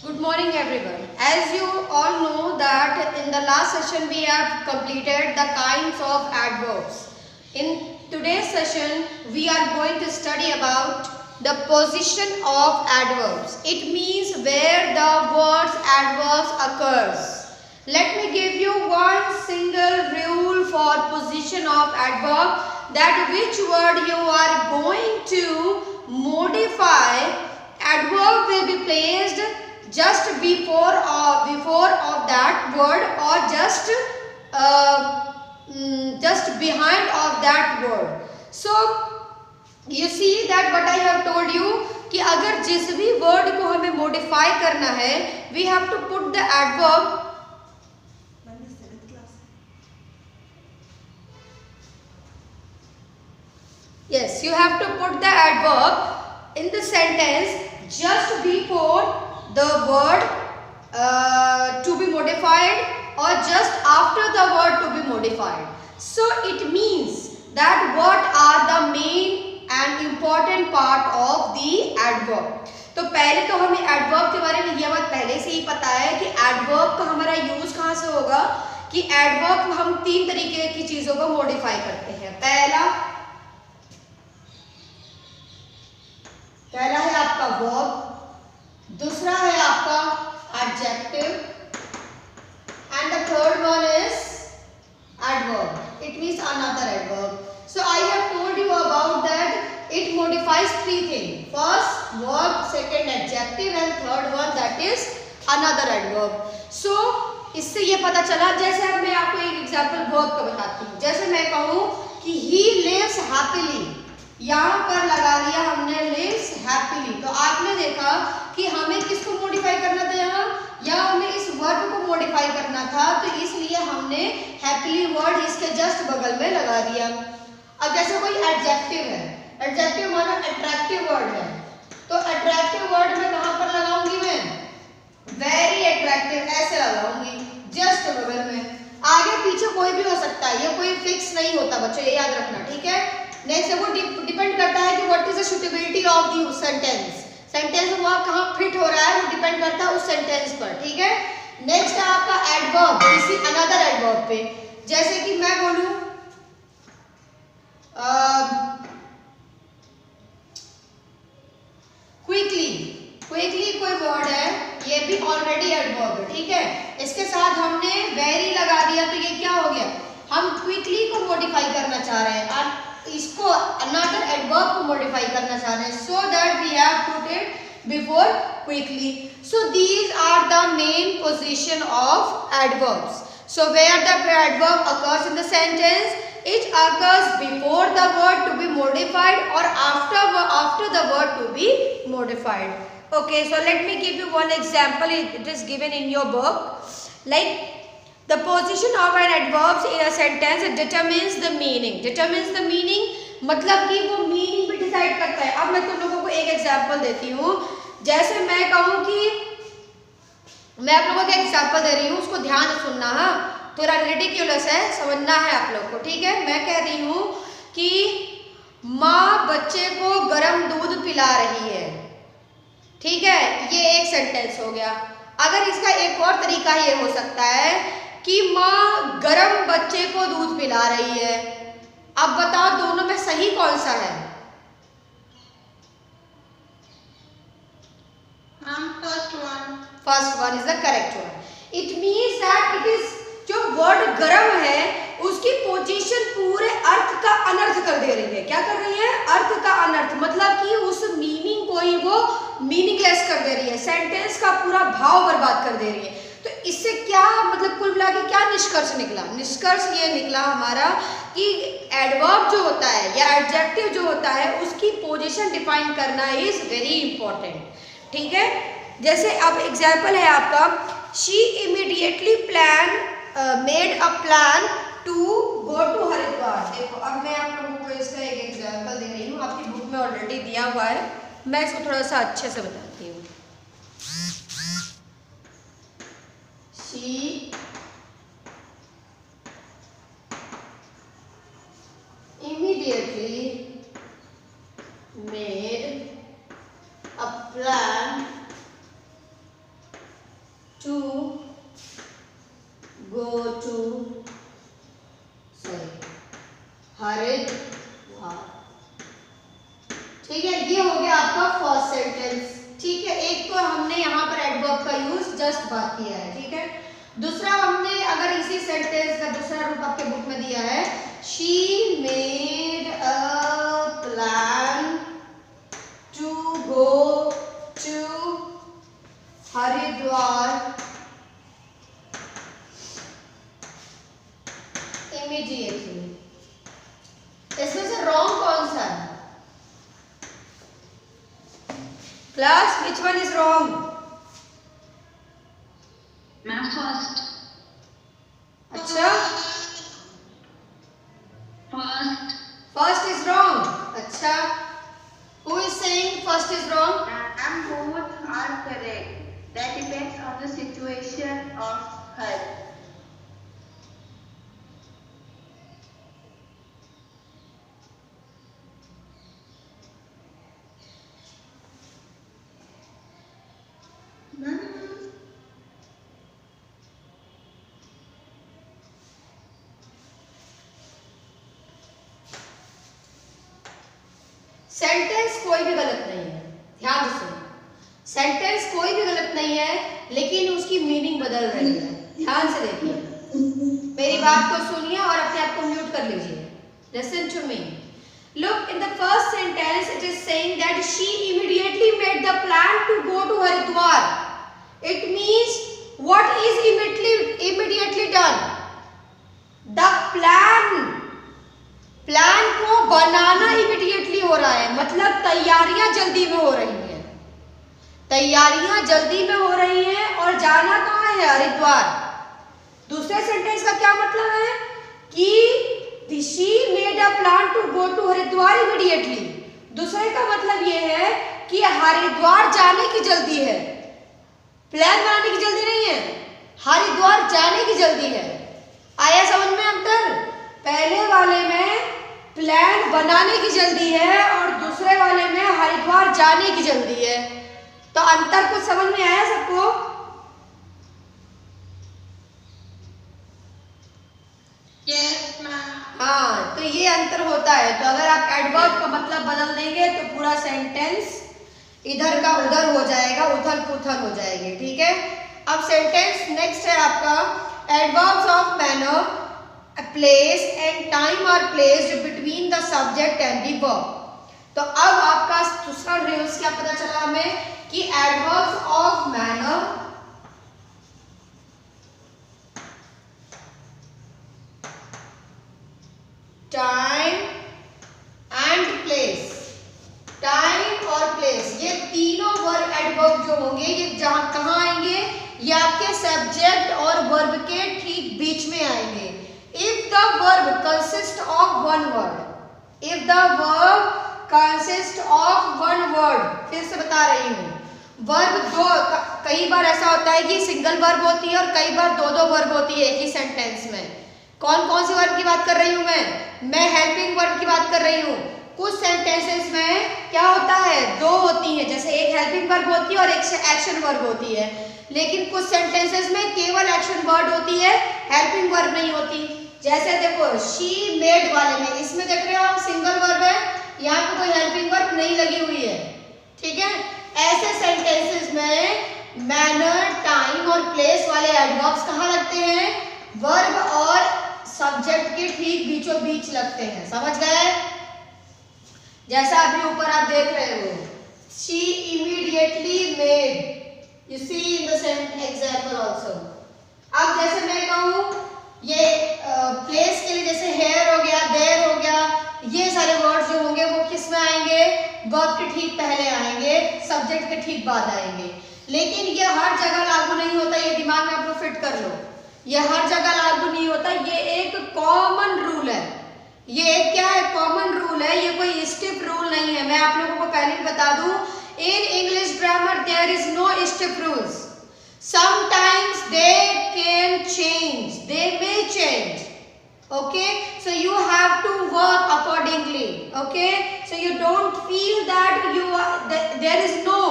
Good morning everyone. As you all know that in the last session we have completed the kinds of adverbs. In today's session we are going to study about the position of adverbs. It means where the words adverbs occurs. Let me give you one single rule for position of adverb, that which word you are going to modify, adverb will be placed just before of that word or just behind of that word. So you see that what I have told you कि अगर जिस भी word को हमें modify करना है, we have to put the adverb. Yes, you have to put the adverb in the sentence just before the word to be modified or just after the word to be modified. So it means that what are the main and important part of the adverb. तो पहले तो हमें adverb के बारे में यह बात पहले से ही पता है कि adverb का हमारा यूज कहाँ से होगा कि adverb हम तीन तरीके की चीजों को मॉडिफाई करते हैं. पहला है आपका verb, दूसरा है आपका adjective and the third one is adverb. It means another adverb. So I have told you about that it modifies three things. First verb, second adjective and third one that is another adverb. So इससे ये पता चला, जैसे अब मैं आपको एक example verb का बताती हूँ. जैसे मैं कहूँ कि he lives happily, यहाँ पर लगा दिया हमने lives happily. तो आपने देखा कि हमें किसको मॉडिफाई करना था, यहाँ हमें इस वर्ब को मॉडिफाई करना था, तो इसलिए हमने हैप्पीली वर्ड इसके जस्ट बगल में लगा दिया. अब जैसे कोई एडजेक्टिव है, एडजेक्टिव मानो अट्रैक्टिव वर्ड है, तो अट्रैक्टिव वर्ड में कहाँ पर लगाऊंगी मैं, वेरी अट्रैक्टिव ऐसे लगाऊंगी जस्ट बगल में. आगे पीछे कोई भी हो सकता है, ये कोई फिक्स नहीं होता बच्चों, ये याद रखना, ठीक है. नेक्स्ट वो डिपेंड करता है कि what is the suitability of the sentence. Sentence में वहाँ कहाँ फिट हो रहा है वो डिपेंड करता है उस सेंटेंस पर, ठीक है. नेक्स्ट है आपका एडवर्ब, किसी अनदर एडवर्ब पे. जैसे कि मैं बोलूं क्विकली, क्विकली कोई वर्ड है, ये भी ऑलरेडी एडवर्ब है, ठीक है. इसके साथ हमने वेरी लगा दिया तो ये क्या हो गया, हम क्विकली को मॉडिफाई करना चाह रहे हैं और इसको अनदर एडवर्ब को मॉडिफाई करना चाह रहे हैं, so that we have put it before quickly. So these are the main position of adverbs. So where the adverb occurs in the sentence, it occurs before the word to be modified or after the word to be modified. Okay, so let me give you one example. It is given in your book. Like the position of an adverb in a sentence determines the meaning. Determines the meaning मतलब कि वो meaning भी decide करता है. अब मैं तुम लोगों को एक example देती हूँ. जैसे मैं कहूँ कि मैं आप लोगों को एक example दे रही हूँ, उसको ध्यान से सुनना. हाँ, थोड़ा ridiculous है, समझना है आप लोग को, ठीक है. मैं कह रही हूँ कि माँ बच्चे को गर्म दूध पिला रही है, ठीक है. ये एक सेंटेंस हो गया. अगर इसका एक और तरीका ये हो सकता है कि माँ गरम बच्चे को दूध पिला रही है. अब बताओ दोनों में सही कौन सा है. First one is the correct one. It means that it is, जो वर्ड गरम है उसकी पोजीशन पूरे अर्थ का अनर्थ कर दे रही है. क्या कर रही है, अर्थ का अनर्थ, मतलब कि उस मीनिंग को ही वो मीनिंगलेस कर दे रही है, सेंटेंस का पूरा भाव बर्बाद कर दे रही है. तो इससे क्या मतलब कुल मिला के क्या निष्कर्ष निकला, निष्कर्ष ये निकला हमारा कि एडवर्ब जो होता है या एडजेक्टिव जो होता है उसकी पोजीशन डिफाइन करना इज वेरी इंपॉर्टेंट, ठीक है. जैसे अब एग्जाम्पल है आपका, she immediately made a plan to go to Haridwar. देखो अब मैं आप लोगों को इसका एक एग्जाम्पल दे रही हूँ, आपकी बुक में ऑलरेडी दिया हुआ है, मैं इसको थोड़ा सा अच्छे से बताती हूँ. She immediately made a plan to go to Hariद्वार. देखो अब मैं आप लोगों को इसका एक एग्जाम्पल दे रही हूँ, आपकी बुक में ऑलरेडी दिया हुआ है, मैं इसको थोड़ा सा अच्छे से बताती हूँ. She immediately made a plan to go to Haridwar. Just बात किया है, ठीक है। दूसरा हमने अगर इसी सेंटेंस का दूसरा रूप आपके बुक में दिया है, she made a plan to go to Haridwar immediately. इसमें से रॉन्ग कौन सा है class? Which one is wrong? Ma'am first. अच्छा, फर्स्ट इज रॉन्ग। अच्छा, who is saying first is wrong? Ma'am both are correct. That depends on the situation of her. Sentence कोई भी गलत नहीं है, ध्यान से सुनो। सेंटेंस कोई भी गलत नहीं है, लेकिन उसकी मीनिंग बदल रही है। ध्यान से देखिए, मेरी बात को सुनिए और अपने आप को म्यूट कर लीजिए। Listen to me. Look, in the first sentence it is saying that she immediately made the plan to go to Haridwar. It means what is immediately done? The plan को बनाना इमीडिएटली हो रहा है, मतलब तैयारियां जल्दी में हो रही हैं। तैयारियां जल्दी में हो रही हैं और जाना कहाँ है? हरिद्वार। दूसरे सेंटेंस का क्या मतलब है कि she made a plan to go to Haridwar immediately. दूसरे का मतलब ये है कि हरिद्वार जाने की जल्दी है, प्लान बनाने की जल्दी नहीं है, हरिद्वार जाने की जल्दी है। आया समझ में अंतर? पहले वाले में प्लान बनाने की जल्दी है और दूसरे वाले में हरिद्वार जाने की जल्दी है। तो अंतर कुछ समझ में आया सबको? Yes, ma'am. हाँ, तो ये अंतर होता है। तो अगर आप एडवर्ब का मतलब बदल देंगे तो पूरा सेंटेंस इधर का उधर हो जाएगा, उथल पुथल हो जाएगी, ठीक है। अब सेंटेंस नेक्स्ट है आपका adverbs of manner, place and time are placed between the subject and the verb. तो अब आपका दूसरा रूल्स क्या पता चला हमें कि adverbs of manner, time and place, time और प्लेस, ये तीनों वर्ब एडवर्ब जो होंगे ये जहां कहां आएंगे? ये आपके सब्जेक्ट और वर्ब के ठीक बीच में आएंगे। If the verb consists of one word, if the verb consists of one word, फिर से बता रही हूँ, वर्ब दो, कई बार ऐसा होता है कि सिंगल वर्ब होती है और कई बार दो दो वर्ब होती है एक ही सेंटेंस में। कौन कौन सी वर्ब की बात कर रही हूँ मैं हेल्पिंग वर्ब की बात कर रही हूँ। कुछ सेंटेंसेस में क्या होता है? दो होती है, जैसे एक हेल्पिंग वर्ब होती है और एक एक्शन वर्ब होती है। लेकिन कुछ सेंटेंसेस में केवल एक्शन वर्ड होती है, हेल्पिंग वर्ब नहीं होती। जैसे देखो शी मेड वाले में, इसमें देख रहे हो आप सिंगल वर्ब है, यहाँ पे कोई हेल्पिंग वर्ब नहीं लगी हुई है, ठीक है। ऐसे सेंटेंसेस में मैनर, टाइम और प्लेस वाले एडवर्ब्स कहाँ लगते हैं? वर्ब और सब्जेक्ट के ठीक बीचों बीच लगते हैं, समझ गए? जैसा अभी ऊपर आप देख रहे हो, she immediately made, you see in the same example also. अब जैसे मैं कहूँ ये प्लेस के लिए, जैसे हेयर हो गया, देयर हो गया, ये सारे वर्ड्स जो होंगे वो किस में आएंगे? वर्ब के ठीक पहले आएंगे, सब्जेक्ट के ठीक बाद आएंगे। लेकिन ये हर जगह लागू नहीं होता, ये दिमाग में आप लोग फिट कर लो, ये हर जगह लागू नहीं होता, ये एक कॉमन रूल है। ये एक क्या है? कॉमन रूल है, ये कोई स्टिफ रूल नहीं है। मैं आप लोगों को पहले ही बता दूं, in English grammar there is no stiff rules. Sometimes they can change, they may change, okay, so you have to work accordingly, okay, so you don't feel that there is no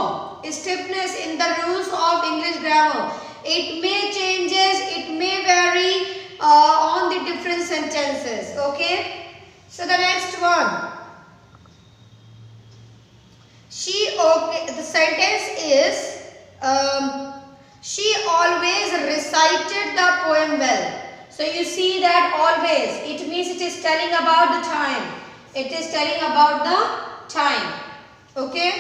stiffness in the rules of English grammar. It may changes, it may vary on the different sentences, okay. So the next one, the sentence is She always recited the poem well. So you see that always, it means it is telling about the time. It is telling about the time. Okay.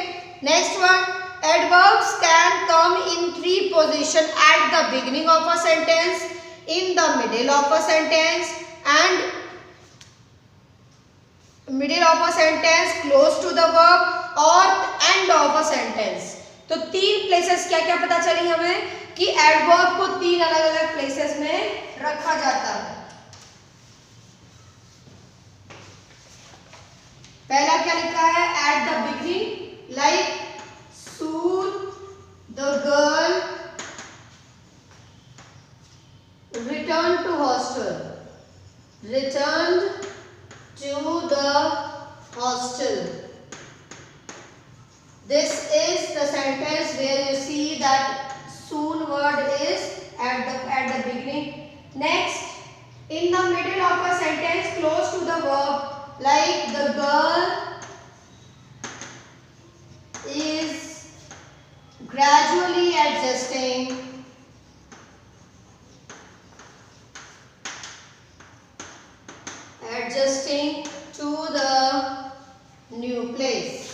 Next one. Adverbs can come in three positions: at the beginning of a sentence, in the middle of a sentence, and middle of a sentence, close to the verb, or end of a sentence. तो तीन places क्या क्या पता चली हमें कि adverb को तीन अलग अलग प्लेसेस में रखा जाता है। पहला क्या लिखा है? At the beginning, like soon the girl returned to hostel. Returned to the hostel. This is the sentence where you see that soon word is at the beginning. Next, in the middle of a sentence, close to the verb, like the girl is gradually adjusting to the new place.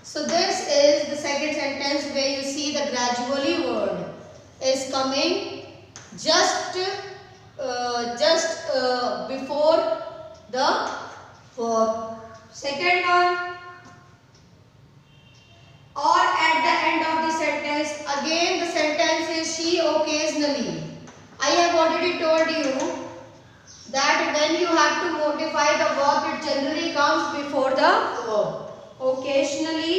So this is the second sentence where you see the gradually word is coming just before the verb. Second one, or at the end of the sentence. Again the sentence is she occasionally. I have already told you that when you have to modify the verb, it generally comes before the verb. Occasionally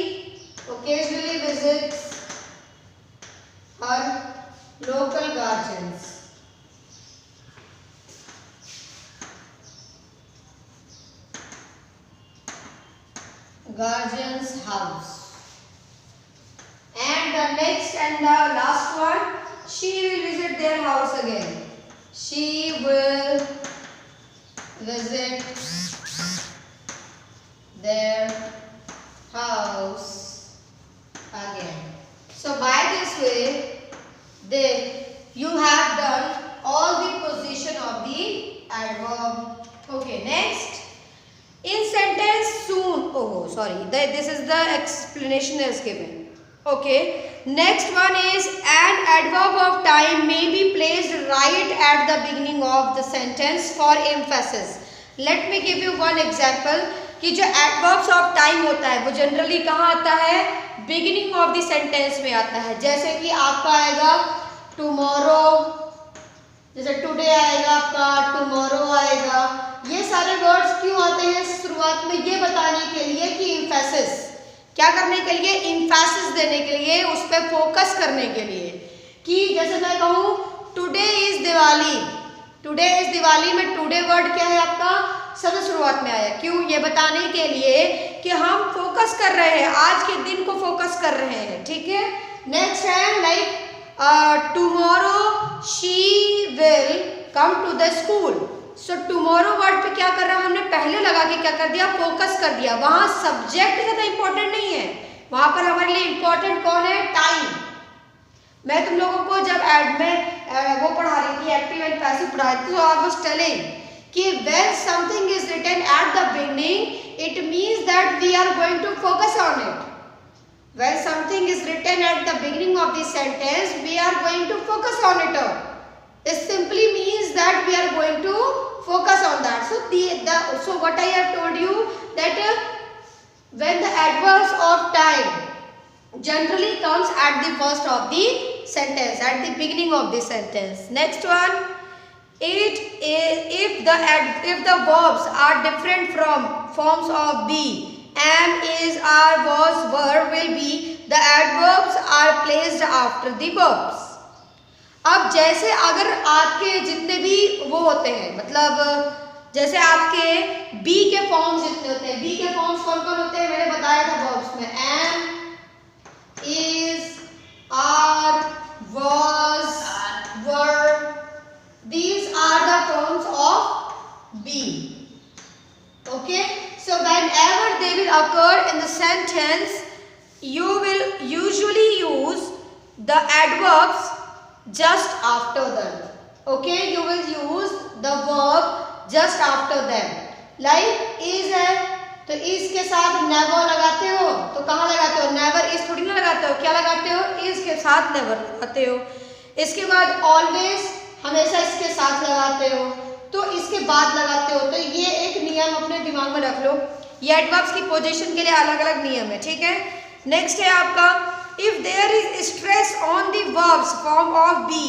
visits her local guardian's house. And the next and the last one, she will visit their house again. She will visit their house again. So by this way, you have done all the position of the adverb. Okay, next. In sentence soon, this is the explanation is given. Okay, next one is an adverb of time may be placed right at the beginning of the sentence for emphasis. Let me give you one example कि जो adverbs of time होता है वो generally कहाँ आता है? Beginning of the sentence में आता है। जैसे कि आपका आएगा टुमारो, जैसे टुडे आएगा आपका, टुमारो आएगा। ये सारे वर्ड्स क्यों आते हैं शुरुआत में? ये बताने के लिए कि एम्फेसिस, क्या करने के लिए? एम्फेसिस देने के लिए, उस पर फोकस करने के लिए। कि जैसे मैं कहूँ today is Diwali, today is Diwali में टुडे वर्ड क्या है आपका? सबसे शुरुआत में आया। क्यों? ये बताने के लिए कि हम फोकस कर रहे हैं, आज के दिन को फोकस कर रहे हैं। ठीक है। नेक्स्ट है like tomorrow she will come to the school. So tomorrow word पे क्या कर रहा है? हमने पहले लगा के क्या कर दिया? फोकस कर दिया। वहां सब्जेक्ट ज्यादा इंपॉर्टेंट नहीं है, वहां पर हमारे लिए इंपॉर्टेंट कौन है? टाइम। मैं तुम लोगों को जब एड में वो पढ़ा रही थी, एक्टिव एंड पैसिव पढ़ा रही थी, तो आई वाज टेलिंग कि when something is written at the beginning, it means that we are going to focus on it. When something is written at the beginning of the sentence, we are going to focus on it. It simply means that we are going to focus on that. So what I have told you that when the adverbs of time generally comes at the first of the sentence, at the beginning of the sentence. Next one. If the verbs are different from forms of be, am, is, are, was, were, will be, the adverbs are placed after the verbs. अब जैसे अगर आपके जितने भी वो होते हैं, मतलब जैसे आपके बी के फॉर्म्स जितने होते हैं, बी के फॉर्म्स कौन कौन होते हैं? मैंने बताया था वर्ब्स में, am, is, are, was, were. These are the forms of be. Okay. So whenever they will occur in the sentence, you will usually use the adverbs just after them. Okay, you will use the verb just after them. Like is है तो is के साथ never लगाते हो, तो कहाँ लगाते हो? never is थोड़ी ना लगाते हो, क्या लगाते हो? is के साथ never लगाते हो. इसके बाद always हमेशा इसके साथ लगाते हो, तो इसके बाद लगाते हो. तो ये एक नियम अपने दिमाग में रख लो. ये एडवर्ब्स की पोजीशन के लिए अलग अलग नियम है, ठीक है. नेक्स्ट है आपका if there is stress on the verbs form of be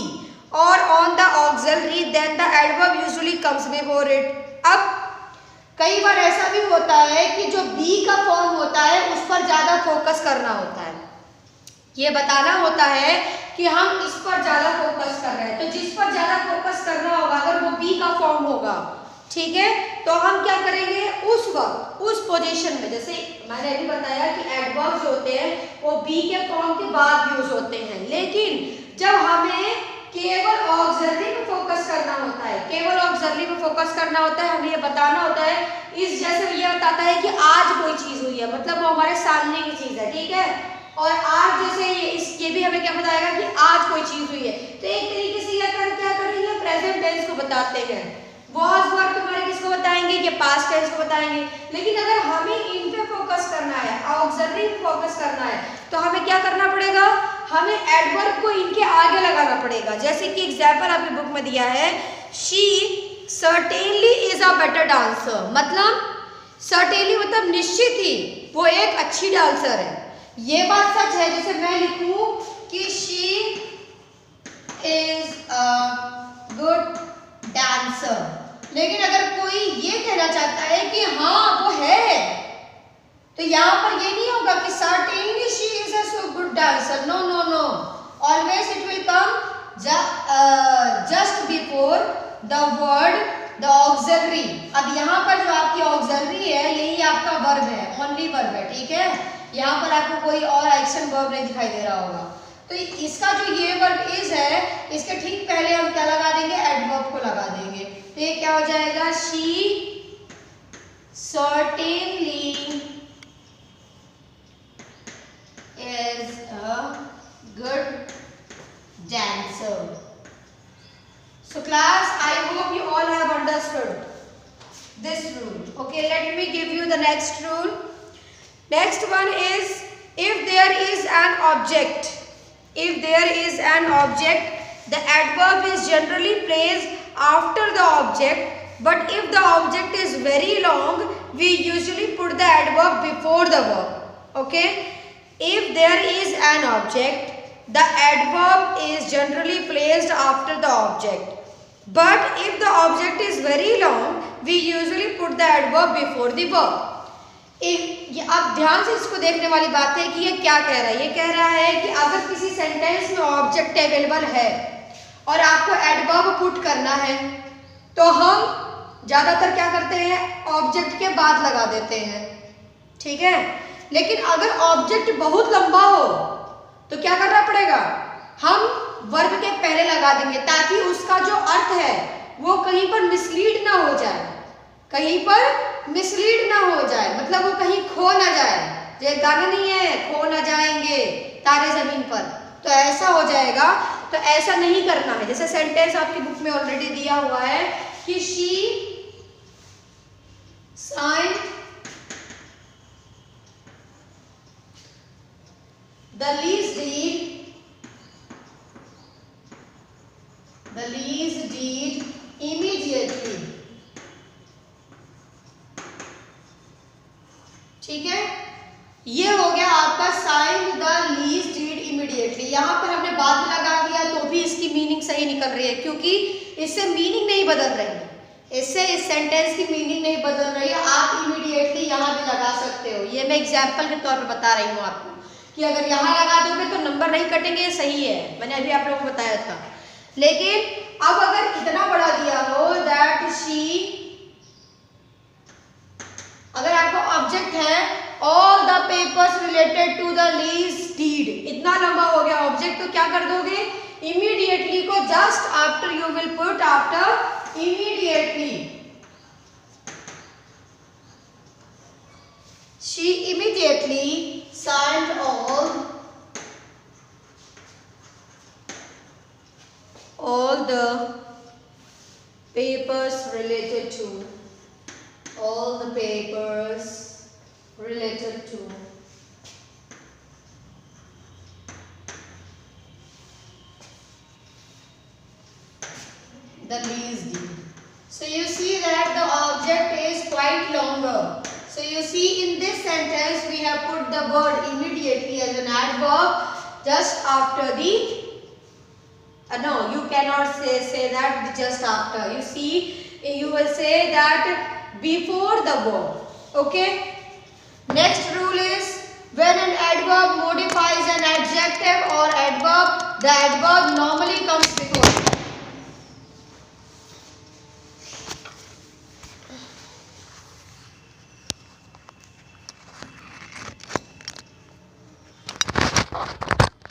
और on the auxiliary then the adverb usually comes before it. अब कई बार ऐसा भी होता है कि जो बी का फॉर्म होता है उस पर ज्यादा फोकस करना होता है. ये बताना होता है कि हम इस पर ज्यादा फोकस कर रहे हैं, तो जिस पर ज्यादा फोकस करना होगा अगर वो बी का फॉर्म होगा, ठीक है, तो हम क्या करेंगे उस वक्त उस पोजीशन में. जैसे मैंने अभी बताया कि एडवर्ब्स होते हैं वो बी के फॉर्म के बाद यूज होते हैं, लेकिन जब हमें केवल ऑक्सिलरी पे फोकस करना होता है, केवल ऑक्सिलरी पे फोकस करना होता है, हमें ये बताना होता है इस जैसे ये बताता है कि आज कोई चीज हुई है, मतलब वो हमारे सामने की चीज है, ठीक है. और आज जैसे ये भी हमें क्या बताएगा कि आज कोई चीज हुई है, तो एक तरीके से ये क्या करेंगे प्रेजेंट टेंस को बताते हैं. वॉज वर्ब तुम्हारे किसको बताएंगे? ये पास्ट टेंस को बताएंगे. लेकिन अगर हमें इन पे फोकस करना है, ऑक्सिलरी पे फोकस करना है, तो हमें क्या करना पड़ेगा? हमें एडवर्ब को इनके आगे लगाना पड़ेगा. जैसे कि एग्जांपल आपकी बुक में दिया है she certainly is a better dancer, मतलब सर्टेनली मतलब निश्चित ही वो एक अच्छी डांसर है. ये बात सच है. जैसे मैं लिखूं कि she is a good dancer, लेकिन अगर कोई ये कहना चाहता है कि हाँ वो है, तो यहाँ पर ये नहीं होगा कि certainly she is a so good dancer. No, no, no. Always it will come just before the word the auxiliary. अब यहाँ पर जो आपकी auxiliary है यही आपका verb है, only verb है, ठीक है. यहाँ पर आपको कोई और एक्शन वर्ब नहीं दिखाई दे रहा होगा. तो इसका जो ये वर्ब इज है इसके ठीक पहले हम क्या लगा देंगे? एडवर्ब को लगा देंगे. तो ये क्या हो जाएगा? She certainly is a good dancer. So class, I hope you all have understood this rule. Okay, let me give you the next rule. Next one is if there is an object. If there is an object, the adverb is generally placed after the object, but if the object is very long, we usually put the adverb before the verb. Okay? If there is an object, the adverb is generally placed after the object, but if the object is very long, we usually put the adverb before the verb. अब ध्यान से इसको देखने वाली बात है कि ये क्या कह रहा है. ये कह रहा है कि अगर किसी सेंटेंस में ऑब्जेक्ट अवेलेबल है और आपको एडवर्ब पुट करना है, तो हम ज्यादातर क्या करते हैं? ऑब्जेक्ट के बाद लगा देते हैं, ठीक है. लेकिन अगर ऑब्जेक्ट बहुत लंबा हो तो क्या करना पड़ेगा? हम वर्ब के पहले लगा देंगे ताकि उसका जो अर्थ है वो कहीं पर मिसलीड ना हो जाए, कहीं पर मिसलीड ना हो जाए, मतलब वो कहीं खो ना जाए. ये गाना नहीं है खो ना जाएंगे तारे जमीन पर, तो ऐसा हो zaayega. तो ऐसा नहीं करना है. जैसे सेंटेंस आपकी बुक में ऑलरेडी दिया हुआ है कि she signed the lease deed immediately. ठीक है, ये हो गया आपका sign the lease deed immediately. यहाँ पर हमने बाद में लगा दिया तो भी इसकी मीनिंग सही निकल रही है, क्योंकि इससे मीनिंग नहीं बदल रही है, इससे इस सेंटेंस की मीनिंग नहीं बदल रही है. आप इमीडिएटली यहाँ भी लगा सकते हो. ये मैं एग्जाम्पल के तौर पर बता रही हूँ आपको कि अगर यहाँ लगा दोगे तो नंबर नहीं कटेंगे, सही है, मैंने अभी आप लोगों को बताया था. लेकिन अब अगर इतना बड़ा दिया हो दैट शी, अगर आपको ऑब्जेक्ट है all the papers related to the lease deed, इतना लंबा हो गया ऑब्जेक्ट, तो क्या कर दोगे? इमीडिएटली को just after you will put after immediately. She immediately signed on papers related to. All the papers related to. The lease deed. So you see that the object is quite longer. So you see in this sentence we have put the word immediately as an adverb just after the no, you cannot say that just after. You see, you will say that before the verb. Okay. Next rule is when an adverb modifies an adjective or adverb, the adverb normally comes before it.